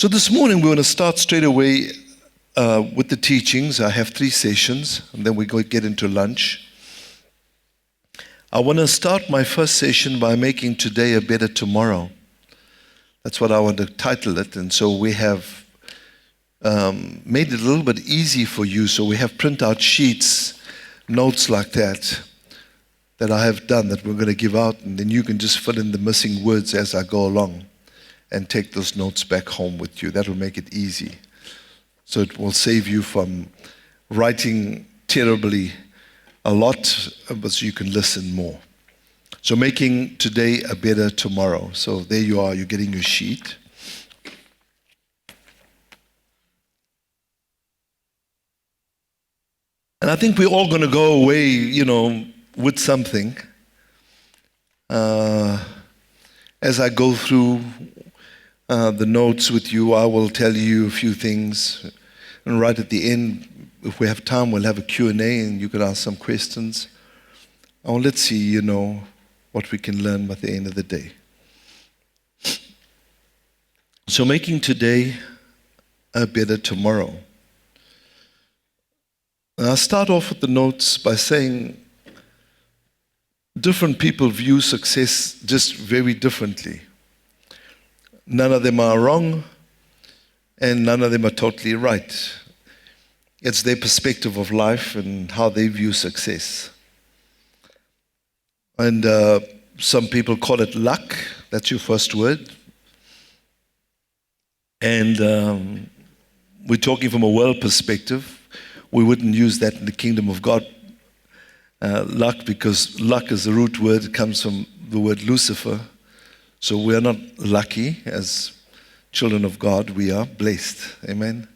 So this morning we want to start straight away with the teachings. I have 3 sessions, and then we go get into lunch. I want to start my first session by making today a better tomorrow. That's what I want to title it. And so we have made it a little bit easy for you. So we have printout sheets, notes like that I have done that we're going to give out, and then you can just fill in the missing words as I go along and take those notes back home with you. That will make it easy. So it will save you from writing terribly a lot, but so you can listen more. So making today a better tomorrow. So there you are, you're getting your sheet. And I think we're all going to go away, with something. As I go through the notes with you, I will tell you a few things. And right at the end, if we have time, we'll have a Q&A and you can ask some questions. Oh, let's see, what we can learn by the end of the day. So making today a better tomorrow. And I'll start off with the notes by saying different people view success just very differently. None of them are wrong, and none of them are totally right. It's their perspective of life and how they view success. And some people call it luck. That's your first word. And we're talking from a world perspective. We wouldn't use that in the kingdom of God, luck, because luck is the root word. It comes from the word Lucifer. So we are not lucky as children of God. We are blessed. Amen.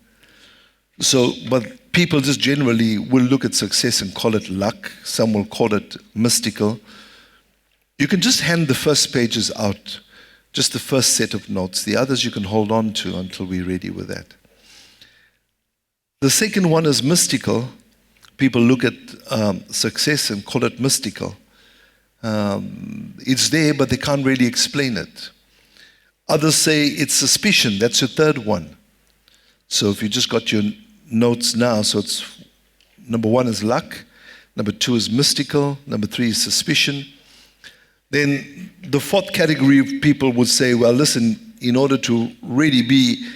So, but people just generally will look at success and call it luck. Some will call it mystical. You can just hand the first pages out, just the first set of notes. The others you can hold on to until we're ready with that. The second one is mystical. People look at success and call it mystical. It's there, but they can't really explain it. Others say it's suspicion. That's your third one. So if you just got your notes now, so it's number 1 is luck, number 2 is mystical, number 3 is suspicion. Then the fourth category of people would say, well, listen, in order to really be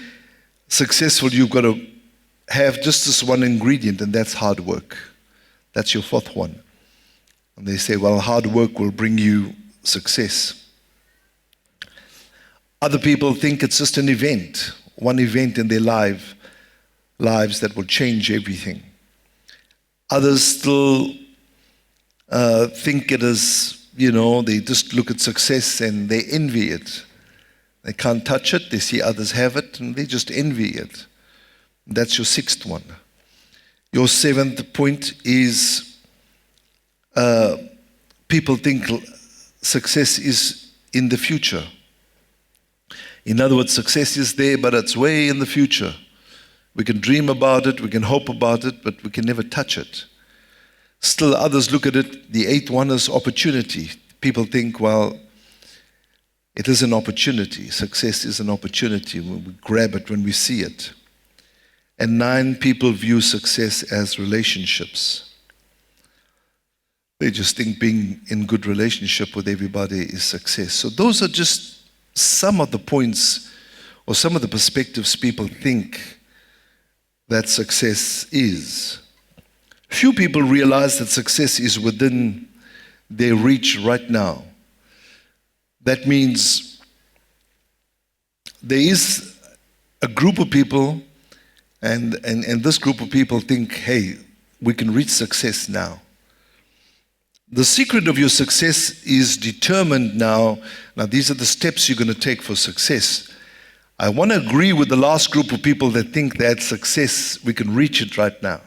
successful, you've got to have just this one ingredient, and that's hard work. That's your fourth one. And they say, well, hard work will bring you success. Other people think it's just an event, one event in their lives that will change everything. Others still think it is, they just look at success and they envy it. They can't touch it, they see others have it, and they just envy it. That's your sixth one. Your seventh point is people think success is in the future. In other words, success is there, but it's way in the future. We can dream about it, we can hope about it, but we can never touch it. Still others look at it, the eighth one is opportunity. People think, well, it is an opportunity. Success is an opportunity. We grab it when we see it. And 9 people view success as relationships. They just think being in good relationship with everybody is success. So those are just some of the points or some of the perspectives people think that success is. Few people realize that success is within their reach right now. That means there is a group of people, and this group of people think, hey, we can reach success now. The secret of your success is determined now. Now, these are the steps you're going to take for success. I want to agree with the last group of people that think that success, we can reach it right now.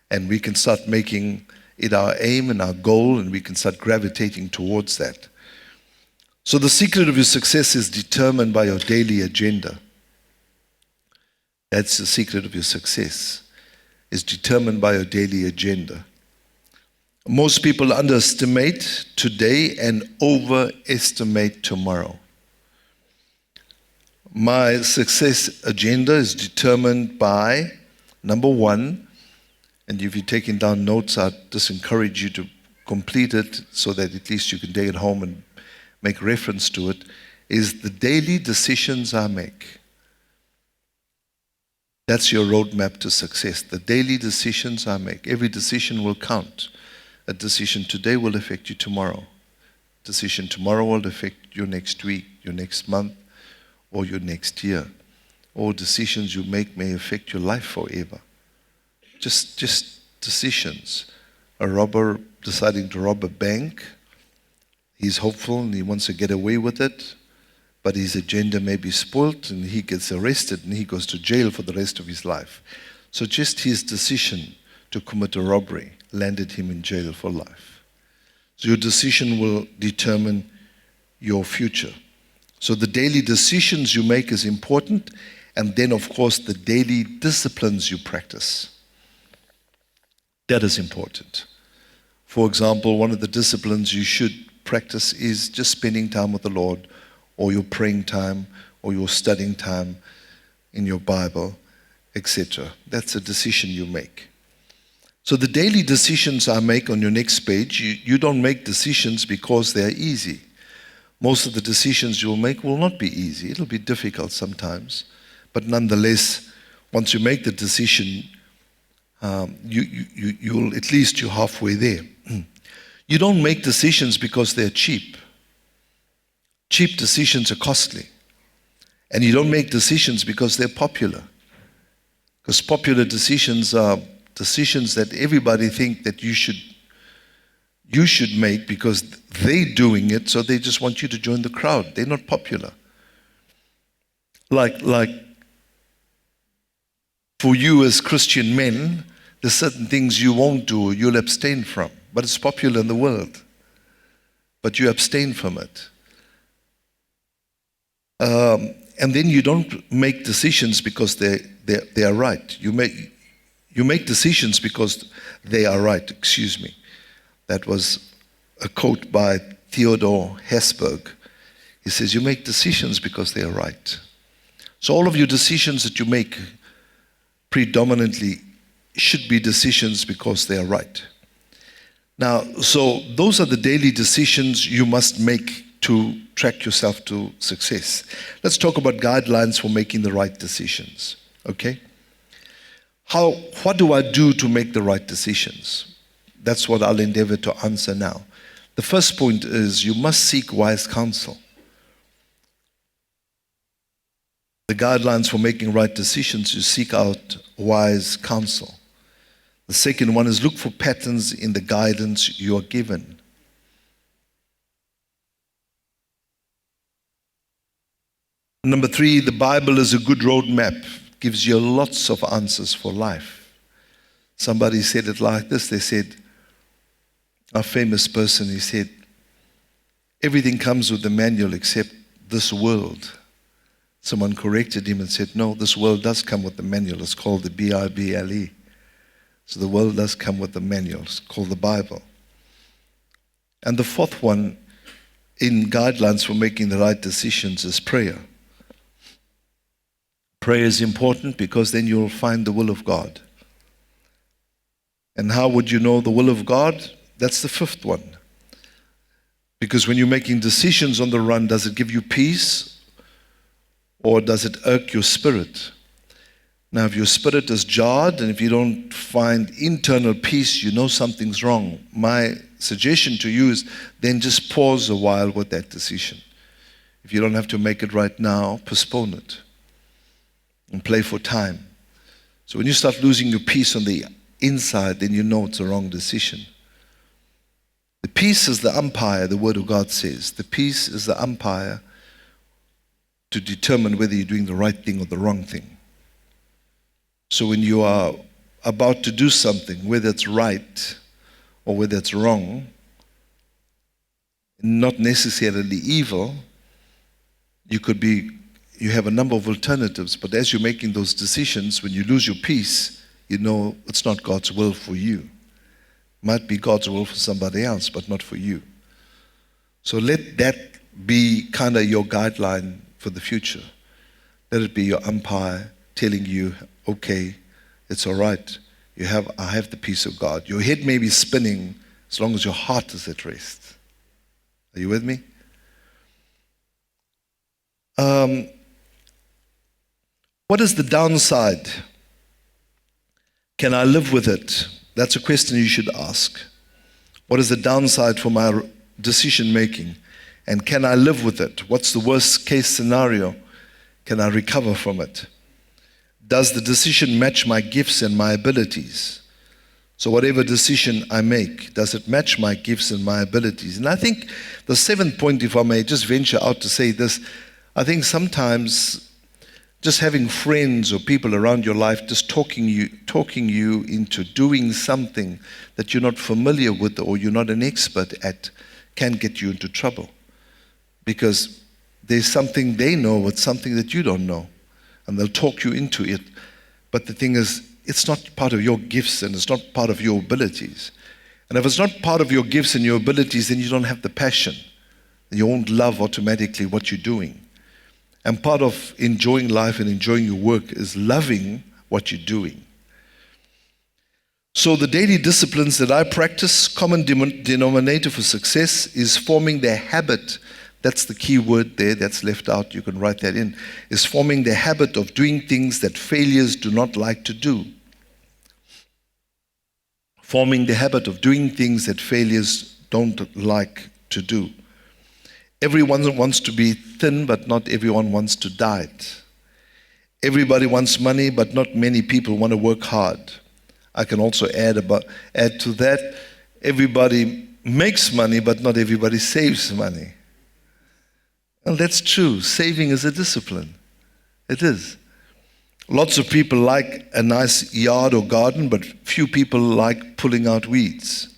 And we can start making it our aim and our goal, and we can start gravitating towards that. So the secret of your success is determined by your daily agenda. That's the secret of your success, is determined by your daily agenda. Most people underestimate today and overestimate tomorrow. My success agenda is determined by, number one, and if you're taking down notes, I'd just encourage you to complete it so that at least you can take it home and make reference to it, is the daily decisions I make. That's your roadmap to success. The daily decisions I make. Every decision will count. A decision today will affect you tomorrow. A decision tomorrow will affect your next week, your next month, or your next year. All decisions you make may affect your life forever. Just decisions. A robber deciding to rob a bank, he's hopeful and he wants to get away with it, but his agenda may be spoilt and he gets arrested and he goes to jail for the rest of his life. So just his decision to commit a robbery landed him in jail for life. So your decision will determine your future. So the daily decisions you make is important, and then of course the daily disciplines you practice. That is important. For example, one of the disciplines you should practice is just spending time with the Lord, or your praying time, or your studying time in your Bible, etc. That's a decision you make. So the daily decisions I make on your next page, you don't make decisions because they're easy. Most of the decisions you'll make will not be easy. It'll be difficult sometimes. But nonetheless, once you make the decision, you'll at least you're halfway there. You don't make decisions because they're cheap. Cheap decisions are costly. And you don't make decisions because they're popular. Because popular decisions are decisions that everybody think that you should make because they're doing it, so they just want you to join the crowd. They're not popular. Like for you as Christian men, there's certain things you won't do or you'll abstain from. But it's popular in the world. But you abstain from it. And then you don't make decisions because they are right. You make decisions because they are right. Excuse me. That was a quote by Theodore Hesburgh. He says, you make decisions because they are right. So all of your decisions that you make predominantly should be decisions because they are right. Now, so those are the daily decisions you must make to track yourself to success. Let's talk about guidelines for making the right decisions, okay? What do I do to make the right decisions? That's what I'll endeavor to answer now. The first point is you must seek wise counsel. The guidelines for making right decisions, you seek out wise counsel. The second one is look for patterns in the guidance you are given. Number 3, the Bible is a good roadmap. Gives you lots of answers for life. Somebody said it like this. They said, a famous person, he said, everything comes with the manual except this world. Someone corrected him and said, no, this world does come with the manual. It's called the Bible. So the world does come with the manual. It's called the Bible. And the fourth one in guidelines for making the right decisions is prayer. Prayer is important because then you'll find the will of God. And how would you know the will of God? That's the fifth one. Because when you're making decisions on the run, does it give you peace or does it irk your spirit? Now, if your spirit is jarred and if you don't find internal peace, you know something's wrong. My suggestion to you is then just pause a while with that decision. If you don't have to make it right now, postpone it and play for time. So when you start losing your peace on the inside, then you know it's a wrong decision. The peace is the umpire, the Word of God says. The peace is the umpire to determine whether you're doing the right thing or the wrong thing. So when you are about to do something, whether it's right or whether it's wrong, not necessarily evil, you have a number of alternatives, but as you're making those decisions, when you lose your peace, you know it's not God's will for you. Might be God's will for somebody else, but not for you. So let that be kind of your guideline for the future. Let it be your umpire telling you, okay, it's all right. I have the peace of God. Your head may be spinning as long as your heart is at rest. Are you with me? What is the downside? Can I live with it? That's a question you should ask. What is the downside for my decision making? And can I live with it? What's the worst case scenario? Can I recover from it? Does the decision match my gifts and my abilities? So whatever decision I make, does it match my gifts and my abilities? And I think the seventh point, if I may just venture out to say this, I think sometimes just having friends or people around your life just talking you into doing something that you're not familiar with or you're not an expert at can get you into trouble. Because there's something they know with something that you don't know. And they'll talk you into it. But the thing is, it's not part of your gifts and it's not part of your abilities. And if it's not part of your gifts and your abilities, then you don't have the passion. And you won't love automatically what you're doing. And part of enjoying life and enjoying your work is loving what you're doing. So the daily disciplines that I practice, common denominator for success is forming the habit. That's the key word there that's left out. You can write that in. Is forming the habit of doing things that failures do not like to do. Forming the habit of doing things that failures don't like to do. Everyone wants to be thin, but not everyone wants to diet. Everybody wants money, but not many people want to work hard. I can also add to that, everybody makes money, but not everybody saves money. Well, that's true. Saving is a discipline. It is. Lots of people like a nice yard or garden, but few people like pulling out weeds.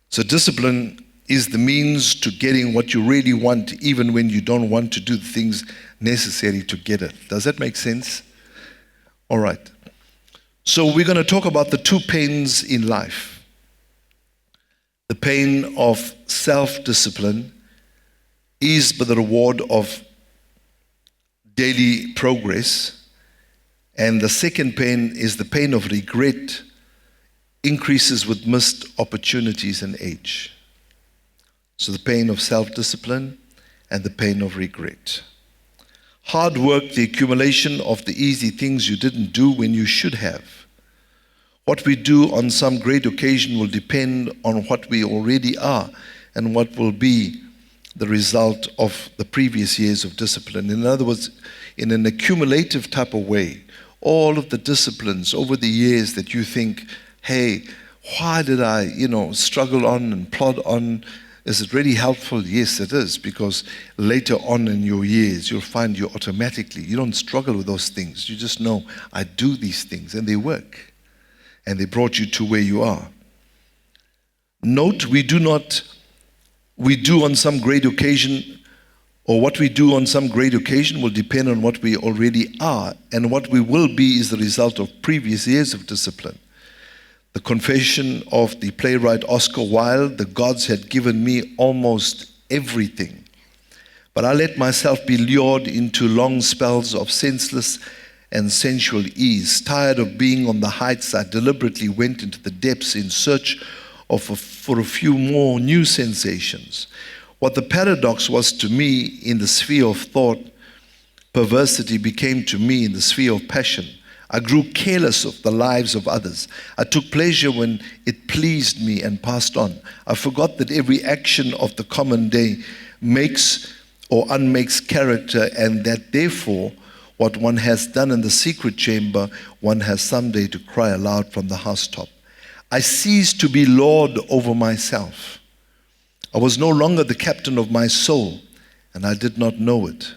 So discipline is the means to getting what you really want, even when you don't want to do the things necessary to get it. Does that make sense? All right. So we're going to talk about the two pains in life. The pain of self-discipline is but the reward of daily progress. And the second pain is the pain of regret, increases with missed opportunities and age. So the pain of self-discipline and the pain of regret. Hard work, the accumulation of the easy things you didn't do when you should have. What we do on some great occasion will depend on what we already are and what will be the result of the previous years of discipline. In other words, in an accumulative type of way, all of the disciplines over the years that you think, hey, why did I, struggle on and plod on? Is it really helpful? Yes, it is, because later on in your years, you'll find you don't struggle with those things. You just know, I do these things and they work. And they brought you to where you are. Note, we do on some great occasion, or what we do on some great occasion will depend on what we already are, and what we will be is the result of previous years of discipline. The confession of the playwright Oscar Wilde, the gods had given me almost everything, but I let myself be lured into long spells of senseless and sensual ease. Tired of being on the heights, I deliberately went into the depths in search for a few more new sensations. What the paradox was to me in the sphere of thought, perversity became to me in the sphere of passion. I grew careless of the lives of others. I took pleasure when it pleased me and passed on. I forgot that every action of the common day makes or unmakes character, and that therefore what one has done in the secret chamber, one has someday to cry aloud from the housetop. I ceased to be lord over myself. I was no longer the captain of my soul, and I did not know it.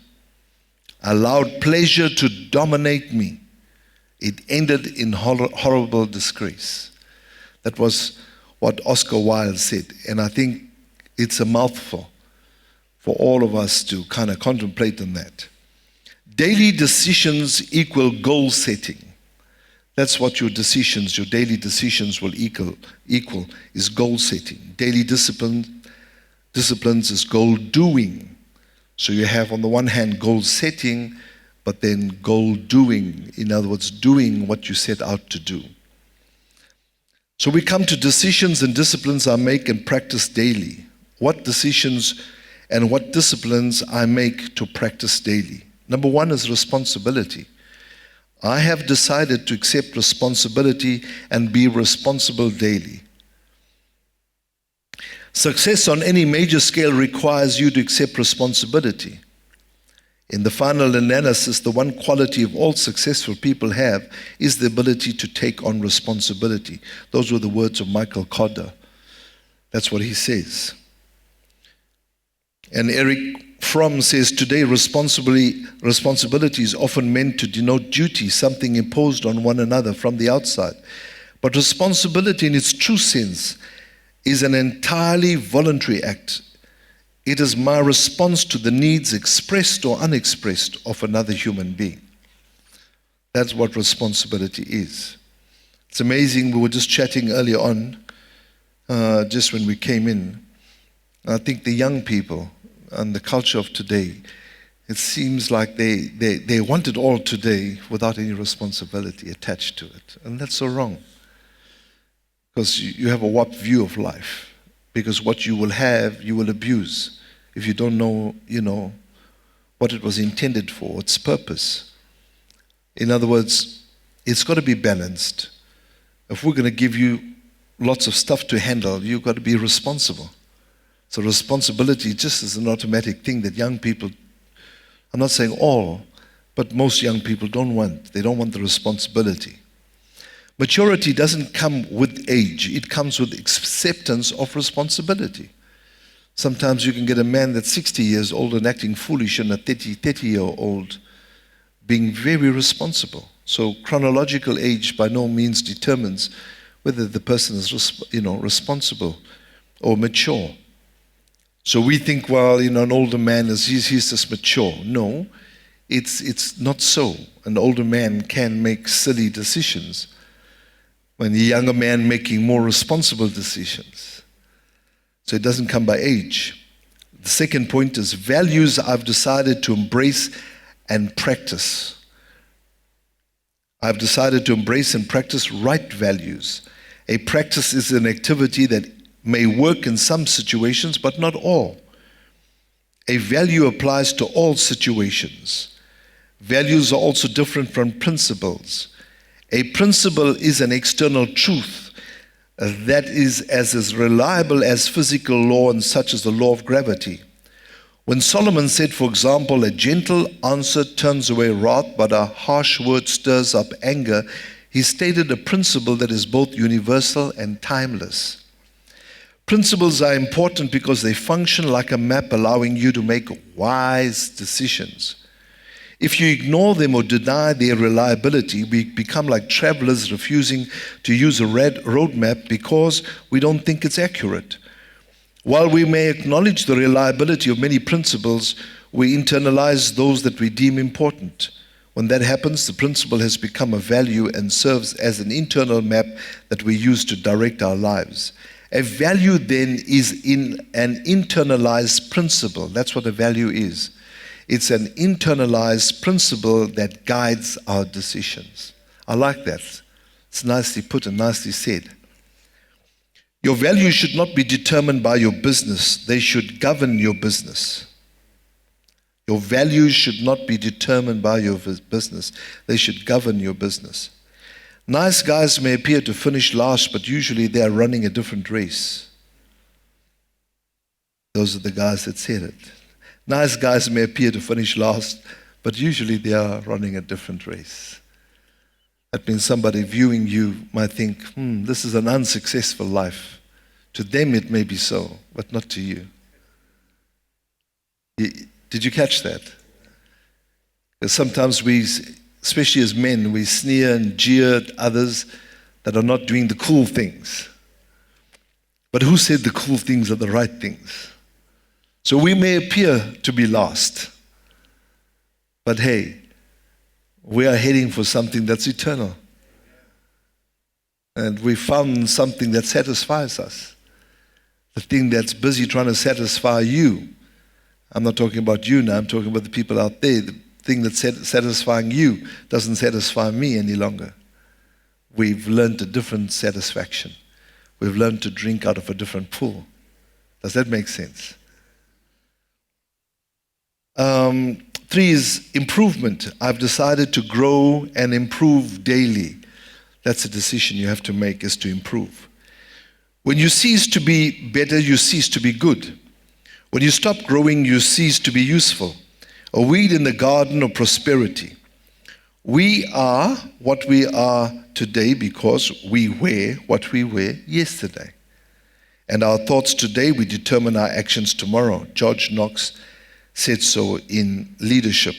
I allowed pleasure to dominate me. It ended in horrible disgrace. That was what Oscar Wilde said, and I think it's a mouthful for all of us to kind of contemplate on that. Daily decisions equal goal setting. That's what your daily decisions will equal is goal setting. Daily disciplines is goal doing. So you have on the one hand goal setting, but then goal doing. In other words, doing what you set out to do. So we come to decisions and disciplines I make and practice daily. What decisions and what disciplines I make to practice daily? Number one is responsibility. I have decided to accept responsibility and be responsible daily. Success on any major scale requires you to accept responsibility. In the final analysis, the one quality of all successful people have is the ability to take on responsibility. Those were the words of Michael Kodder. That's what he says. And Eric Fromm says, today responsibility is often meant to denote duty, something imposed on one another from the outside. But responsibility in its true sense is an entirely voluntary act. It is my response to the needs expressed or unexpressed of another human being. That's what responsibility is. It's amazing, we were just chatting earlier on, just when we came in. I think the young people and the culture of today, it seems like they want it all today without any responsibility attached to it. And that's so wrong. Because you have a warped view of life. Because what you will have, you will abuse if you don't know, what it was intended for, its purpose. In other words, it's got to be balanced. If we're going to give you lots of stuff to handle, you've got to be responsible. So responsibility just is an automatic thing that young people, I'm not saying all, but most young people don't want. They don't want the responsibility. Maturity doesn't come with age. It comes with acceptance of responsibility. Sometimes you can get a man that's 60 years old and acting foolish, and a 30-year-old being very responsible. So chronological age by no means determines whether the person is responsible or mature. So we think, well, an older man he's just mature. No, it's not so. An older man can make silly decisions, when the younger man making more responsible decisions. So it doesn't come by age. The second point is values I've decided to embrace and practice. I've decided to embrace and practice right values. A practice is an activity that may work in some situations, but not all. A value applies to all situations. Values are also different from principles. A principle is an external truth that is as reliable as physical law and such as the law of gravity. When Solomon said, for example, a gentle answer turns away wrath, but a harsh word stirs up anger, he stated a principle that is both universal and timeless. Principles are important because they function like a map, allowing you to make wise decisions. If you ignore them or deny their reliability, we become like travelers refusing to use a road map because we don't think it's accurate. While we may acknowledge the reliability of many principles, we internalize those that we deem important. When that happens, the principle has become a value and serves as an internal map that we use to direct our lives. A value then is in an internalized principle. That's what a value is. It's an internalized principle that guides our decisions. I like that. It's nicely put and nicely said. Your values should not be determined by your business. They should govern your business. Your values should not be determined by your business. They should govern your business. Nice guys may appear to finish last, but usually they are running a different race. Those are the guys that said it. Nice guys may appear to finish last, but usually they are running a different race. That means somebody viewing you might think, this is an unsuccessful life. To them it may be so, but not to you. Did you catch that? Because sometimes we, especially as men, we sneer and jeer at others that are not doing the cool things. But who said the cool things are the right things? So we may appear to be lost, but hey, we are heading for something that's eternal. And we found something that satisfies us. The thing that's busy trying to satisfy you. I'm not talking about you now, I'm talking about the people out there. thing that's satisfying you doesn't satisfy me any longer. We've learned a different satisfaction. We've learned to drink out of a different pool. Does that make sense? 3 is improvement. I've decided to grow and improve daily. That's a decision you have to make, is to improve. When you cease to be better, you cease to be good. When you stop growing, you cease to be useful. A weed in the garden of prosperity. We are what we are today because we were what we were yesterday. And our thoughts today, we determine our actions tomorrow. George Knox said so in Leadership.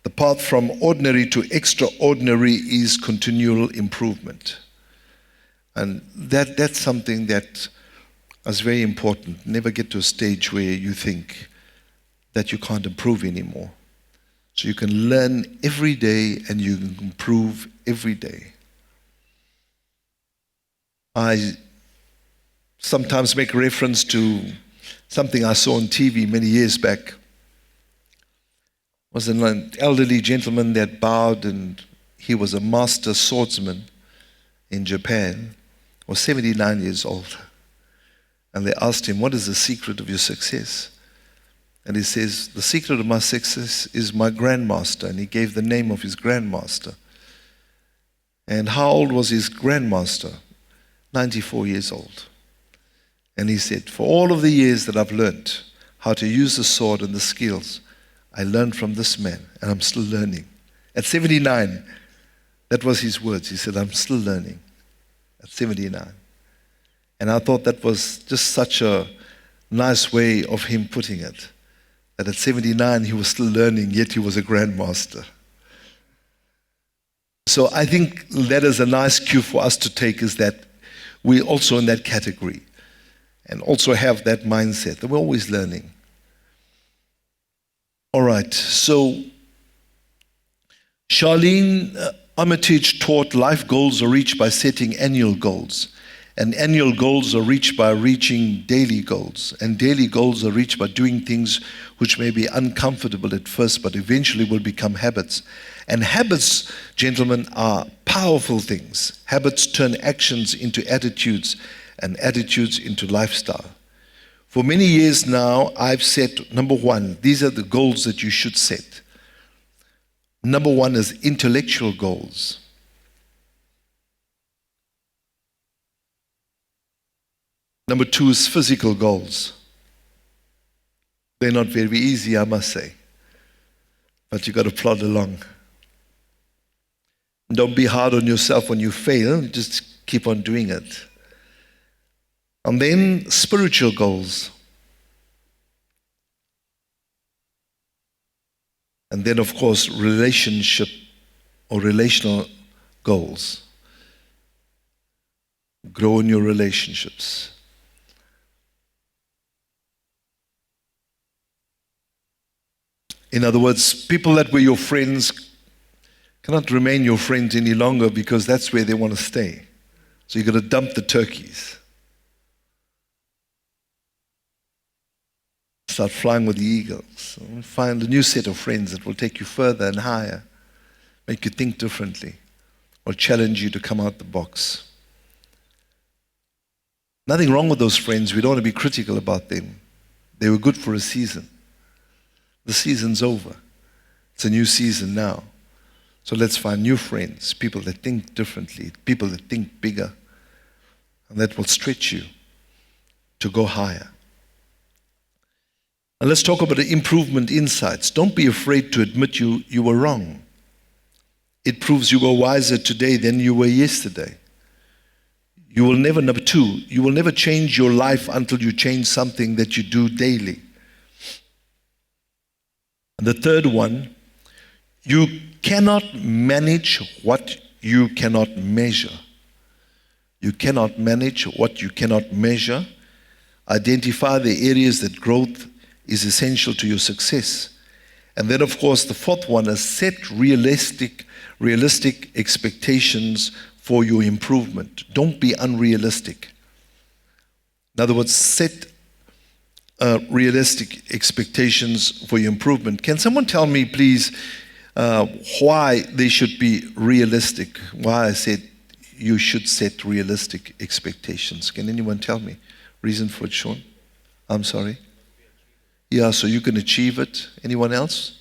The path from ordinary to extraordinary is continual improvement. And that's something that is very important. Never get to a stage where you think that you can't improve anymore. So you can learn every day and you can improve every day. I sometimes make reference to something I saw on TV many years back. It was an elderly gentleman that bowed, and he was a master swordsman in Japan. He was 79 years old. And they asked him, what is the secret of your success? And he says, the secret of my success is my grandmaster. And he gave the name of his grandmaster. And how old was his grandmaster? 94 years old. And he said, for all of the years that I've learned how to use the sword and the skills, I learned from this man, and I'm still learning. At 79, that was his words. He said, I'm still learning. At 79. And I thought that was just such a nice way of him putting it. That at 79, he was still learning, yet he was a grandmaster. So I think that is a nice cue for us to take, is that we're also in that category. And also have that mindset that we're always learning. All right, so Charlene Armitage taught life goals are reached by setting annual goals. And annual goals are reached by reaching daily goals. And daily goals are reached by doing things which may be uncomfortable at first, but eventually will become habits. And habits, gentlemen, are powerful things. Habits turn actions into attitudes, and attitudes into lifestyle. For many years now, I've set, number 1, these are the goals that you should set. Number 1 is intellectual goals. Number 2 is physical goals. They're not very easy, I must say. But you've got to plod along. Don't be hard on yourself when you fail. Just keep on doing it. And then spiritual goals. And then, of course, relationship or relational goals. Grow in your relationships. In other words, people that were your friends cannot remain your friends any longer, because that's where they want to stay. So you've got to dump the turkeys. Start flying with the eagles. Find a new set of friends that will take you further and higher, make you think differently, or challenge you to come out the box. Nothing wrong with those friends. We don't want to be critical about them. They were good for a season. The season's over. It's a new season now. So let's find new friends, people that think differently, people that think bigger, and that will stretch you to go higher. And let's talk about the improvement insights. Don't be afraid to admit you were wrong. It proves you were wiser today than you were yesterday. You will never, number 2, you will never change your life until you change something that you do daily. And the third one, you cannot manage what you cannot measure. You cannot manage what you cannot measure. Identify the areas that growth is essential to your success. And then, of course, the fourth one is set realistic expectations for your improvement. Don't be unrealistic. In other words, set realistic expectations for your improvement. Can someone tell me, please, why they should be realistic? Why I said you should set realistic expectations. Can anyone tell me? Reason for it, Sean? I'm sorry? Yeah, so you can achieve it. Anyone else?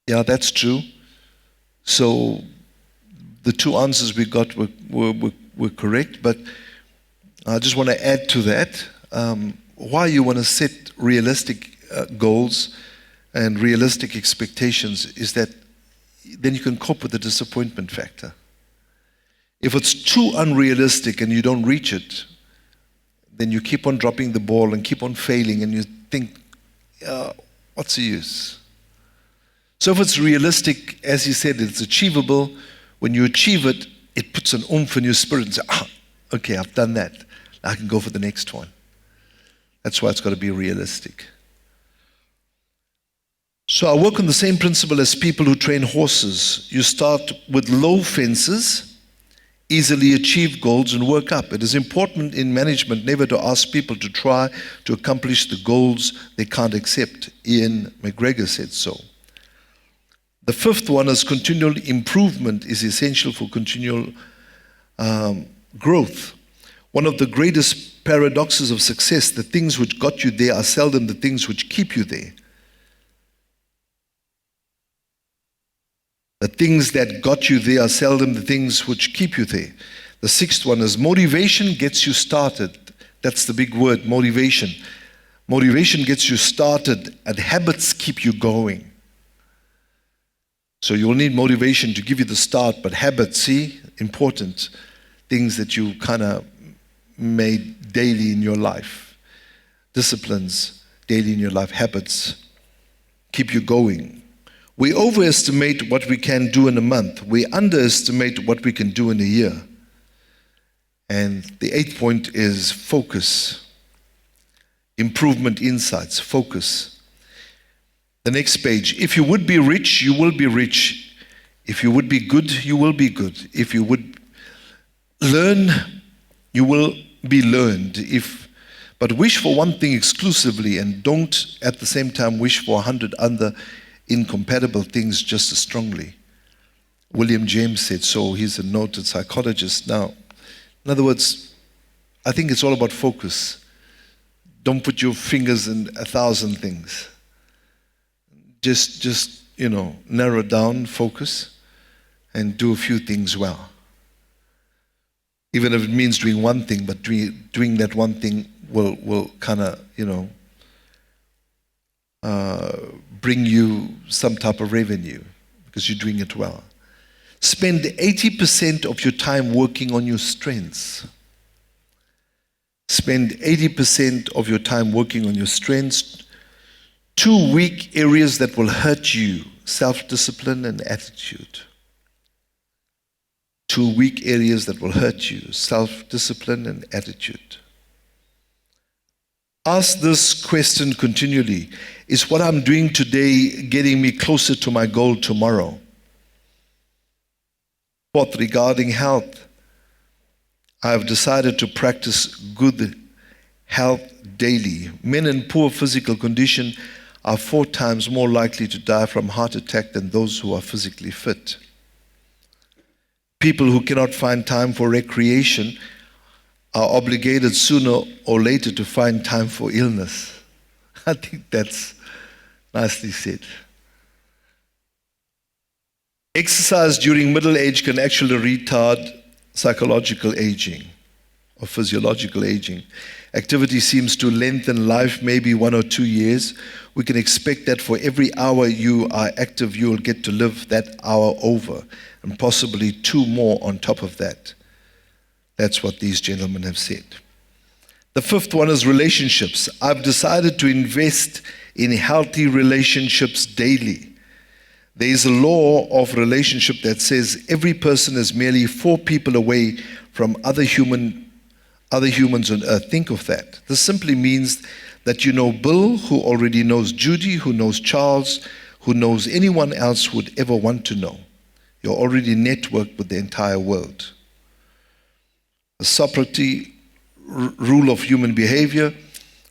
Yeah, that's true. So the two answers we got were correct, but I just want to add to that why you want to set realistic goals and realistic expectations is that then you can cope with the disappointment factor. If it's too unrealistic and you don't reach it, then you keep on dropping the ball and keep on failing, and you think, what's the use? So if it's realistic, as you said, it's achievable. When you achieve it, it puts an oomph in your spirit and says, okay, I've done that. Now I can go for the next one. That's why it's got to be realistic. So I work on the same principle as people who train horses. You start with low fences, easily achieve goals, and work up. It is important in management never to ask people to try to accomplish the goals they can't accept. Ian McGregor said so. The fifth one is continual improvement is essential for continual growth. One of the greatest paradoxes of success, the things which got you there are seldom the things which keep you there. The things that got you there are seldom the things which keep you there. The sixth one is motivation gets you started. That's the big word, motivation. Motivation gets you started, and habits keep you going. So you'll need motivation to give you the start, but habits, see, important things that you kind of made daily in your life. Disciplines daily in your life, habits keep you going. We overestimate what we can do in a month. We underestimate what we can do in a year. And the eighth point is focus. Improvement insights, focus. The next page, if you would be rich, you will be rich. If you would be good, you will be good. If you would learn, you will be learned. But wish for one thing exclusively, and don't at the same time wish for 100 other incompatible things just as strongly. William James said so. He's a noted psychologist. Now, in other words, I think it's all about focus. Don't put your fingers in 1,000 things. Just narrow down, focus, and do a few things well. Even if it means doing one thing, but doing that one thing will kind of, bring you some type of revenue because you're doing it well. Spend 80% of your time working on your strengths. Spend 80% of your time working on your strengths. 2 weak areas that will hurt you, self-discipline and attitude. 2 weak areas that will hurt you, self-discipline and attitude. Ask this question continually. Is what I'm doing today getting me closer to my goal tomorrow? Fourth, regarding health, I have decided to practice good health daily. Men in poor physical condition are 4 times more likely to die from heart attack than those who are physically fit. People who cannot find time for recreation are obligated sooner or later to find time for illness. I think that's nicely said. Exercise during middle age can actually retard psychological aging or physiological aging. Activity seems to lengthen life maybe 1 or 2 years. We can expect that for every hour you are active, you will get to live that hour over, and possibly 2 more on top of that. That's what these gentlemen have said. The fifth one is relationships. I've decided to invest in healthy relationships daily. There is a law of relationship that says every person is merely 4 people away from other humans on earth. Think of that. This simply means that you know Bill, who already knows Judy, who knows Charles, who knows anyone else who would ever want to know. You're already networked with the entire world. A Socrates rule of human behavior.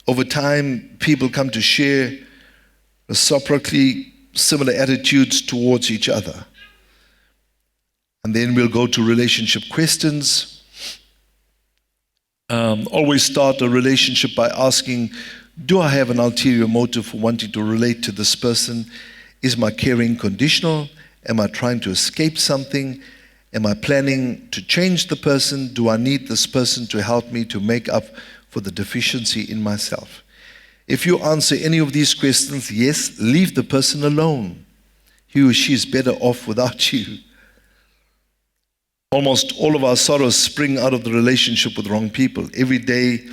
Over time, people come to share reciprocally similar attitudes towards each other. And then we'll go to relationship questions. Always start a relationship by asking, do I have an ulterior motive for wanting to relate to this person? Is my caring conditional? Am I trying to escape something? Am I planning to change the person? Do I need this person to help me to make up for the deficiency in myself? If you answer any of these questions, yes, leave the person alone. He or she is better off without you. Almost all of our sorrows spring out of the relationship with wrong people. Every day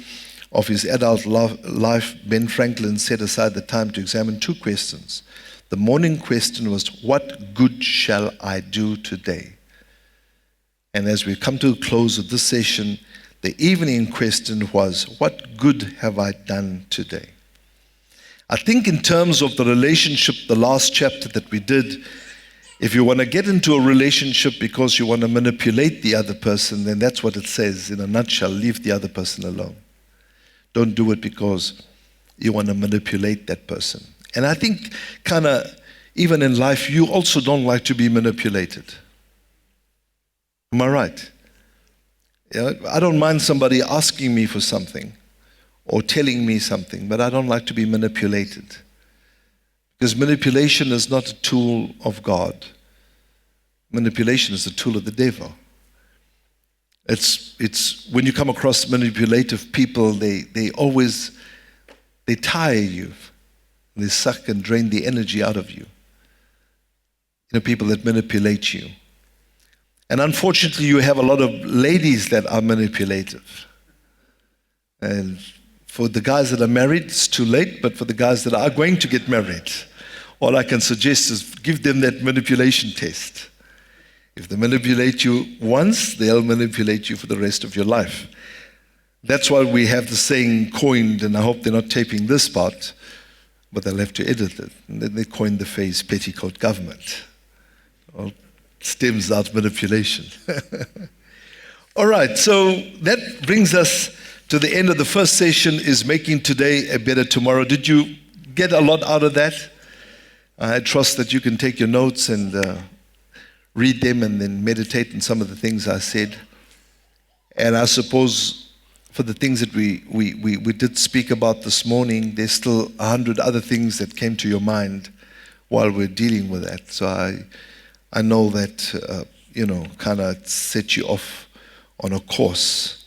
of his adult life, Ben Franklin set aside the time to examine two questions. The morning question was, what good shall I do today? And as we come to the close of this session, the evening question was, what good have I done today? I think in terms of the relationship, the last chapter that we did, if you want to get into a relationship because you want to manipulate the other person, then that's what it says in a nutshell, leave the other person alone. Don't do it because you want to manipulate that person. And I think kind of, even in life, you also don't like to be manipulated. Am I right? Yeah, I don't mind somebody asking me for something or telling me something, but I don't like to be manipulated. Because manipulation is not a tool of God. Manipulation is a tool of the devil. It's when you come across manipulative people, they tire you. They suck and drain the energy out of you. You know, people that manipulate you. And unfortunately, you have a lot of ladies that are manipulative. And for the guys that are married, it's too late, but for the guys that are going to get married, all I can suggest is give them that manipulation test. If they manipulate you once, they'll manipulate you for the rest of your life. That's why we have the saying coined, and I hope they're not taping this part, but they'll have to edit it. And then they coined the phrase petticoat government. Well, stems out manipulation. All right, so that brings us to the end of the first session, is making today a better tomorrow. Did you get a lot out of that? I trust that you can take your notes and read them and then meditate on some of the things I said. And I suppose for the things that we did speak about this morning, there's still 100 other things that came to your mind while we're dealing with that. So I know that, kind of set you off on a course